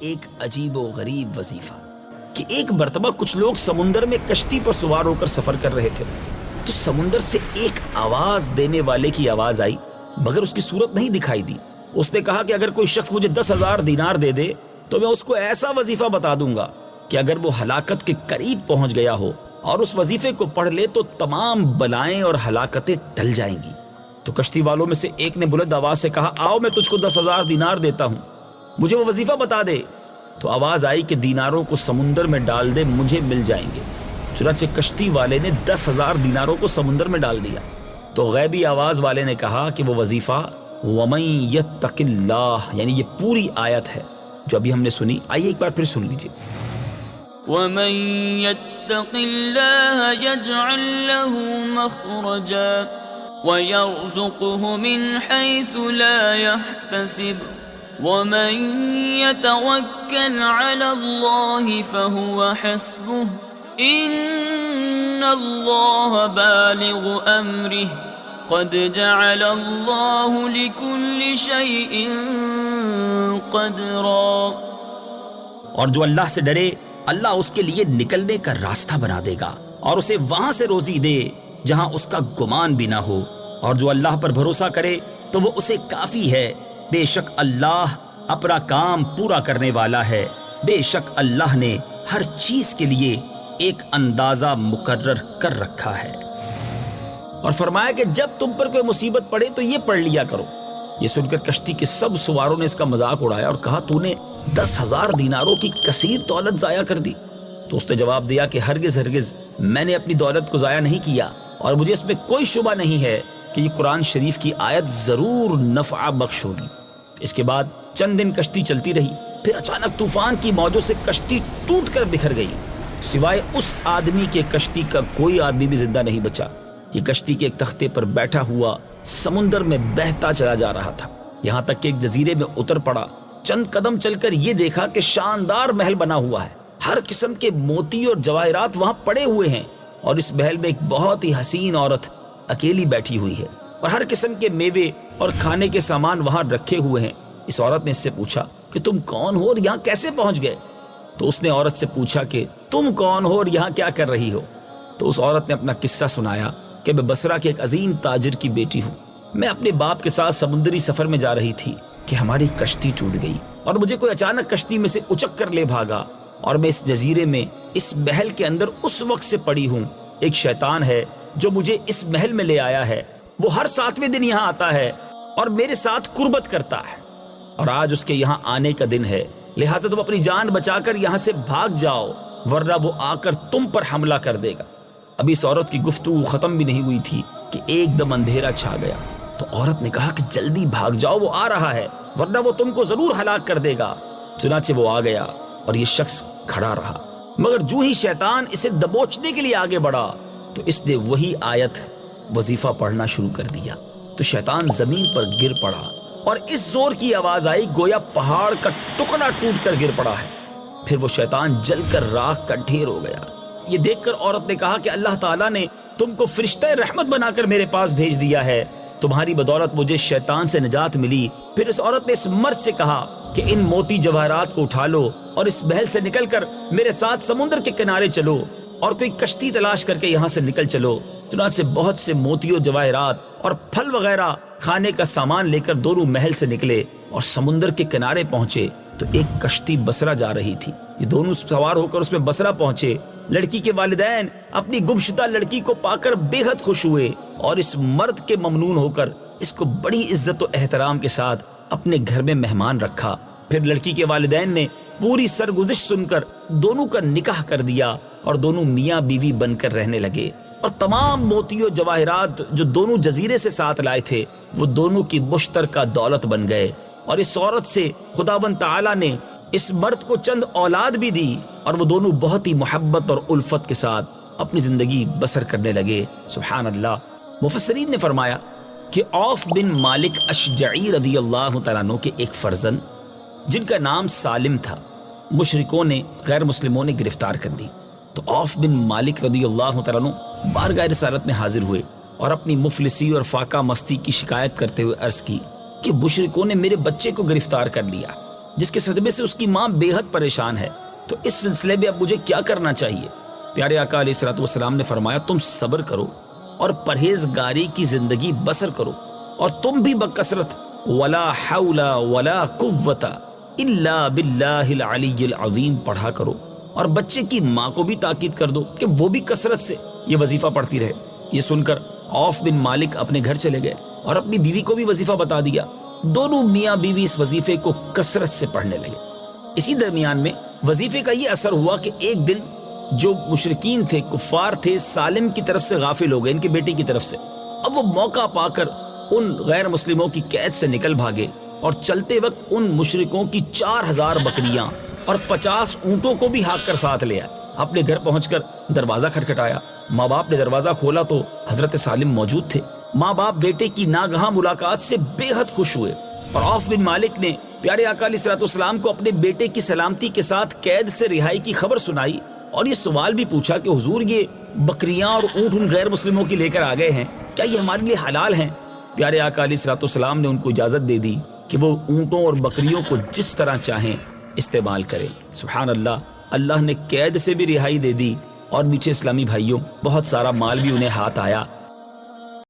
ایک عجیب و غریب وظیفہ کہ ایک مرتبہ کچھ لوگ سمندر میں کشتی پر سوار ہو کر سفر کر رہے تھے، تو سمندر سے ایک آواز دینے والے کی آواز آئی، مگر اس کی صورت نہیں دکھائی دی۔ اس نے کہا کہ اگر کوئی شخص مجھے 10,000 دینار دے دے تو میں اس کو ایسا وظیفہ بتا دوں گا کہ اگر وہ ہلاکت کے قریب پہنچ گیا ہو اور اس وظیفے کو پڑھ لے تو تمام بلائیں اور ہلاکتیں ٹل جائیں گی۔ تو کشتی والوں میں سے ایک نے بلند آواز سے کہا، آؤ میں تجھ کو 10,000 دینار دیتا ہوں، مجھے وہ وظیفہ بتا دے۔ تو آواز آئی کہ دیناروں کو سمندر میں ڈال دے، مجھے مل جائیں گے۔ چنانچہ کشتی والے نے 10,000 دیناروں کو سمندر میں ڈال دیا۔ تو غیبی آواز والے نے کہا کہ وہ وظیفہ وَمَن يَتَّقِ اللَّهَ، یعنی یہ پوری آیت ہے جو ابھی ہم نے سنی۔ آئیے ایک بار پھر سن لیجیے۔ وَمَن يَتَّقِ اللَّهَ يَجْعَل لَّهُ مَخْرَجًا وَيَرْزُقْهُ مِنْ حَيْثُ لَا يَحْتَسِبُ وَمَن يَتَوَكَّلْ عَلَى اللَّهِ فَهُوَ حَسْبُهُ إِنَّ اللَّهَ بَالِغُ أَمْرِهِ قد جعل اللہ لکل شیء قدرا۔ اور جو اللہ سے ڈرے اللہ اس کے لیے نکلنے کا راستہ بنا دے گا اور اسے وہاں سے روزی دے جہاں اس کا گمان بھی نہ ہو، اور جو اللہ پر بھروسہ کرے تو وہ اسے کافی ہے۔ بے شک اللہ اپنا کام پورا کرنے والا ہے، بے شک اللہ نے ہر چیز کے لیے ایک اندازہ مقرر کر رکھا ہے۔ اور فرمایا کہ جب تم پر کوئی مصیبت پڑے تو یہ پڑھ لیا کرو۔ یہ سن کر کشتی کے سب سواروں نے اس کا مذاق اڑایا اور کہا، تو نے 10,000 دیناروں کی کثیر دولت ضائع کر دی۔ تو اس نے جواب دیا کہ ہرگز ہرگز میں نے اپنی دولت کو ضائع نہیں کیا، اور مجھے اس میں کوئی شبہ نہیں ہے کہ یہ قرآن شریف کی آیت ضرور نفع بخش ہوگی۔ اس کے بعد چند دن کشتی چلتی رہی، پھر اچانک طوفان کی موجوں سے کشتی ٹوٹ کر بکھر گئی، سوائے اس آدمی کے کشتی کا کوئی آدمی بھی زندہ نہیں بچا۔ یہ کشتی کے ایک تختے پر بیٹھا ہوا سمندر میں بہتا چلا جا رہا تھا، یہاں تک کہ ایک جزیرے میں اتر پڑا۔ چند قدم چل کر یہ دیکھا کہ شاندار محل بنا ہوا ہے، ہر قسم کے موتی اور جواہرات وہاں پڑے ہوئے ہیں، اور اس محل میں ایک بہت ہی حسین عورت اکیلی بیٹھی ہوئی ہے، اور ہر قسم کے میوے اور کھانے کے سامان وہاں رکھے ہوئے ہیں۔ اس عورت نے اس سے پوچھا کہ تم کون ہو اور یہاں کیسے پہنچ گئے؟ تو اس نے عورت سے پوچھا کہ تم کون ہو اور یہاں کیا کر رہی ہو؟ تو اس عورت نے اپنا قصہ سنایا کہ میں بصرہ کے ایک عظیم تاجر کی بیٹی ہوں، میں اپنے باپ کے ساتھ سمندری سفر میں جا رہی تھی کہ ہماری کشتی ٹوٹ گئی، اور مجھے کوئی اچانک کشتی میں سے اچک کر لے بھاگا، اور میں اس جزیرے میں اس محل کے اندر اس وقت سے پڑی ہوں۔ ایک شیطان ہے جو مجھے اس محل میں لے آیا ہے، وہ ہر 7ویں دن یہاں آتا ہے اور میرے ساتھ قربت کرتا ہے، اور آج اس کے یہاں آنے کا دن ہے، لہٰذا تم اپنی جان بچا کر یہاں سے بھاگ جاؤ، ورنہ وہ آ کر تم پر حملہ کر دے گا۔ ابھی اس عورت کی گفتگو ختم بھی نہیں ہوئی تھی کہ ایک دم اندھیرا چھا گیا۔ تو عورت نے کہا کہ جلدی بھاگ جاؤ، وہ آ رہا ہے، ورنہ وہ تم کو ضرور ہلاک کر دے گا۔ چنانچہ وہ آ گیا اور یہ شخص کھڑا رہا، مگر جو ہی شیطان اسے دبوچنے کے لیے آگے بڑھا تو اس نے وہی آیت وظیفہ پڑھنا شروع کر دیا، تو شیطان زمین پر گر پڑا، اور اس زور کی آواز آئی گویا پہاڑ کا ٹکڑا ٹوٹ کر گر پڑا ہے۔ پھر وہ شیطان جل کر راکھ کا ڈھیر ہو گیا۔ یہ دیکھ کر عورت نے کہا کہ اللہ تعالیٰ نے تم کو فرشتہ رحمت بنا کر میرے پاس بھیج دیا ہے، تمہاری بدولت مجھے شیطان سے نجات ملی۔ پھر اس عورت نے اس مرد سے کہا کہ ان موتی جواہرات کو اٹھا لو اور اس محل سے نکل کر میرے ساتھ سمندر کے کنارے چلو، اور کوئی کشتی تلاش کر کے یہاں سے نکل چلو۔ چنانچہ بہت سے موتیوں جواہرات اور پھل وغیرہ کھانے کا سامان لے کر دونوں محل سے نکلے اور سمندر کے کنارے پہنچے تو ایک کشتی بصرہ جا رہی تھی۔ یہ دونوں سوار ہو کر اس میں بصرہ پہنچے۔ لڑکی کے والدین اپنی گمشدہ لڑکی کو پا کر بے حد خوش ہوئے اور اس مرد کے ممنون ہو کر اس کو بڑی عزت و احترام کے ساتھ اپنے گھر میں مہمان رکھا۔ پھر لڑکی کے والدین نے پوری سرگزشت سن کر دونوں کا نکاح کر دیا اور دونوں میاں بیوی بن کر رہنے لگے، اور تمام موتی و جواہرات جو دونوں جزیرے سے ساتھ لائے تھے وہ دونوں کی مشترکہ دولت بن گئے۔ اور اس عورت سے خداوند تعالیٰ نے اس مرد کو چند اولاد بھی دی، اور وہ دونوں بہت ہی محبت اور الفت کے ساتھ اپنی زندگی بسر کرنے لگے۔ سبحان اللہ۔ مفسرین نے فرمایا کہ عوف بن مالک اشجعی رضی اللہ تعالیٰ عنہ کے ایک فرزند جن کا نام سالم تھا مشرکوں نے غیر مسلموں نے گرفتار کر لی، تو عوف بن مالک رضی اللہ تعالیٰ عنہ بارگاہ رسالت میں حاضر ہوئے اور اپنی مفلسی اور فاقہ مستی کی شکایت کرتے ہوئے عرض کی کہ مشرکوں نے میرے بچے کو گرفتار کر لیا، جس کے صدمے سے اس کی ماں بے حد پریشان ہے. تو اس سلسلے میں اب مجھے کیا کرنا چاہیے؟ پیارے آقا علیہ الصلوۃ والسلام نے فرمایا تم صبر کرو اور پرہیزگاری کی زندگی بسر کرو، اور تم بھی بکثرت ولا حول ولا قوت الا باللہ العلی العظیم پڑھا کرو، اور بچے کی ماں کو بھی تاکید کر دو کہ وہ بھی کثرت سے یہ وظیفہ پڑھتی رہے. یہ سن کر عوف بن مالک اپنے گھر چلے گئے اور اپنی بیوی کو بھی وظیفہ بتا دیا. دونوں میاں بیوی اس وظیفے کو کثرت سے پڑھنے لگے. اسی درمیان میں وظیفے کا یہ اثر ہوا کہ ایک دن جو مشرکین تھے، کفار تھے، سالم کی طرف سے غافل ہو گئے، ان کے بیٹے کی طرف سے. اب وہ موقع پا کر ان غیر مسلموں کی قید سے نکل بھاگے اور چلتے وقت ان مشرکوں کی 4000 بکریاں اور 50 اونٹوں کو بھی ہاک کر ساتھ لے آئے. اپنے گھر پہنچ کر دروازہ کھٹکھٹایا. ماں باپ نے دروازہ کھولا تو حضرت سالم موجود تھے. ماں باپ بیٹے کی ناگہاں ملاقات سے بے حد خوش ہوئے، اور عوف بن مالک نے پیارے آقا علیہ الصلوۃ والسلام کو اپنے بیٹے کی سلامتی کے ساتھ قید سے رہائی کی خبر سنائی، اور یہ سوال بھی پوچھا کہ حضور یہ بکریاں اور اونٹ ان غیر مسلموں کی لے کر آ گئے ہیں، کیا یہ ہمارے لیے حلال ہیں؟ پیارے آقا علیہ الصلوۃ والسلام نے ان کو اجازت دے دی کہ وہ اونٹوں اور بکریوں کو جس طرح چاہیں استعمال کریں. سبحان اللہ، اللہ نے قید سے بھی رہائی دے دی. اور میٹھے اسلامی بھائیوں، بہت سارا مال بھی انہیں ہاتھ آیا.